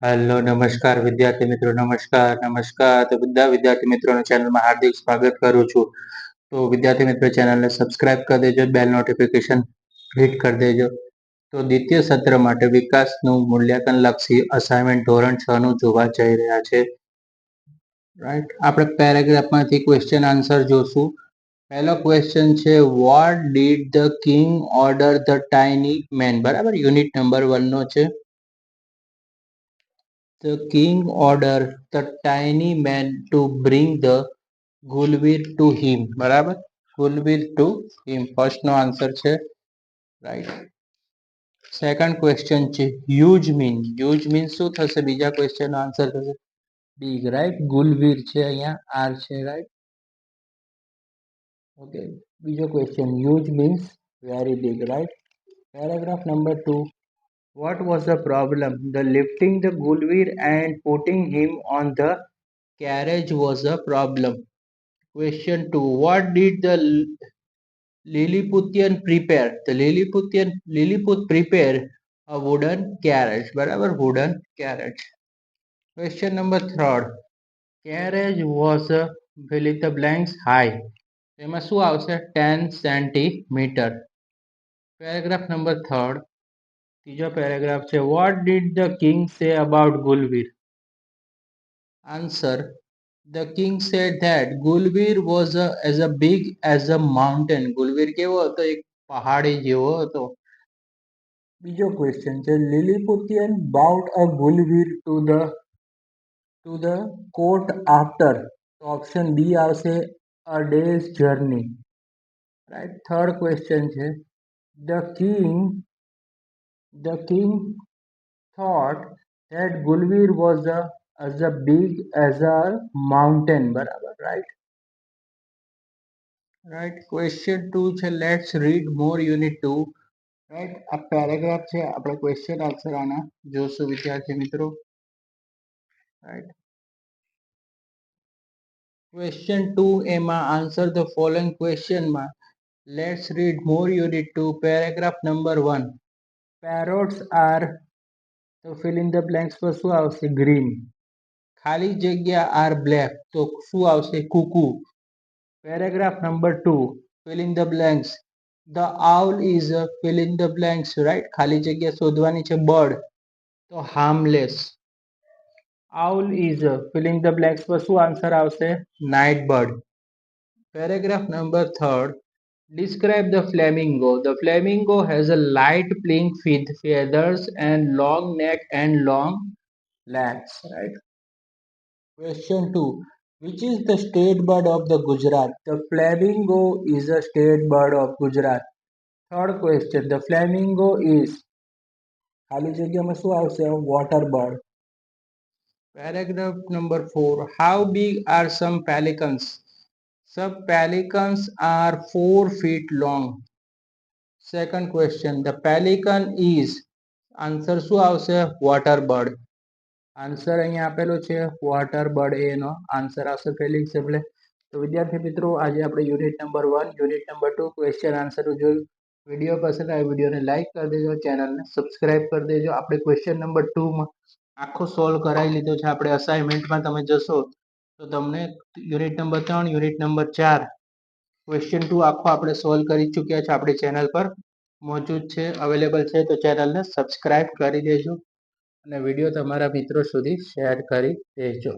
Hello નમસ્કાર વિદ્યાર્થી મિત્રો, નમસ્કાર. તો બધા વિદ્યાર્થી મિત્રોને ચેનલમાં હાર્દિક સ્વાગત કરું છું. તો વિદ્યાર્થી મિત્રો ચેનલને સબસ્ક્રાઇબ કરી દેજો, બેલ નોટિફિકેશન હિટ કરી દેજો. તો દ્વિતીય સત્ર માટે વિકાસનું મૂલ્યાંકન લક્ષી અસાઇનમેન્ટ ધોરણ 6 નું જોવા જઈ રહ્યા છે. રાઈટ, આપણે પેરેગ્રાફમાંથી ક્વેશ્ચન આન્સર જોશું. પહેલો ક્વેશ્ચન છે, what did the king order the tiny man. બરાબર, યુનિટ નંબર 1 નો છે. The king ordered the tiny man to bring the Gulveer to him. બરાબર, Gulveer to him ફર્સ્ટ નો આન્સર છે. રાઈટ. સેકન્ડ ક્વેશ્ચન છે, huge mean શું થશે? બીજા ક્વેશ્ચન નો આન્સર થશે બિગ. રાઈટ, ગુલવીર છે અહીંયા, આર છે. Right, okay. બીજો question, huge means very big. Right. Paragraph number 2, what was the problem? The lifting the Gulveer and putting him on the carriage was a problem. Question 2, what did the Lilliputian prepare? The Lilliput prepare a wooden carriage. બરાબર, wooden carriage. Question number 3, carriage was fill in the blanks high. એમાં શું આવશે? 10 centimeter. Paragraph number 3, ત્રીજો paragraph છે, what did the king say about Gulveer? Answer, the king said that Gulveer was as big as a mountain. Gulveer કેવો હતો? એક પહાડી જેવો હતો. બીજો ક્વેશ્ચન છે, Lilliputian brought a Gulveer to the court after. તો ઓપ્શન બી આવશે, a day's journey. Right. Third question છે, the king thought that Gulveer was as big as a mountain. બરાબર, રાઈટ. રાઈટ. ક્વેશ્ચન 2 છે, let's read more unit 2. Right, આ paragraph છે, આપણે question answer આના જોશું વિદ્યાર્થી મિત્રો. રાઈટ. ક્વેશ્ચન 2 એમાં આન્સર ધ ફોલોઈંગ ક્વેશ્ચનમાં let's read more unit 2 paragraph number 1. Parrots are, તો ફિલ ઇન ધ બ્લેન્ક્સ પર શું આવશે? ગ્રીન. ખાલી જગ્યા આર બ્લેક, તો શું આવશે? Cuckoo. Paragraph number 2, fill in the blanks. The owl is fill in the blanks. Right, ખાલી જગ્યા શોધવાની છે. બર્ડ, તો harmless. Owl is fill in the blanks પર શું આન્સર આવશે? Night bird. Paragraph number 3, describe the flamingo. The flamingo has a light pink feathers and long neck and long legs. Right. Question 2, which is the state bird of the Gujarat? The flamingo is a state bird of Gujarat. Third question, the flamingo is ખાલી જગ્યામાં શું આવશે? Water bird. Paragraph number 4, how big are some pelicans? Some pelicans are 4 feet long. Second question, the pelican is, answer શું આવશે? Water bird. Answer અહીંયા આપેલો છે, water bird, એનો આન્સર આવશે ફેલિક્સ. એટલે તો વિદ્યાર્થી મિત્રો, આજે આપણે unit number 1, unit number 2 question answer જોયું. વિડીયો પસંદ આવે વિડીયોને લાઇક કરી દેજો, ચેનલને સબસ્ક્રાઇબ કરી દેજો. આપણે ક્વેશ્ચન નંબર 2માં આખો સોલ્વ કરાવી લીધો છે. આપણે અસાઇનમેન્ટમાં તમે જશો તો તમને unit number 3, unit number 4, question 2 આખો આપણે સોલ્વ કરી ચૂક્યા છે. આપણી ચેનલ પર મોજૂદ છે, અવેલેબલ છે. તો ચેનલને સબસ્ક્રાઇબ કરી દેજો અને વિડીયો તમારા મિત્રો સુધી શેર કરી દેજો.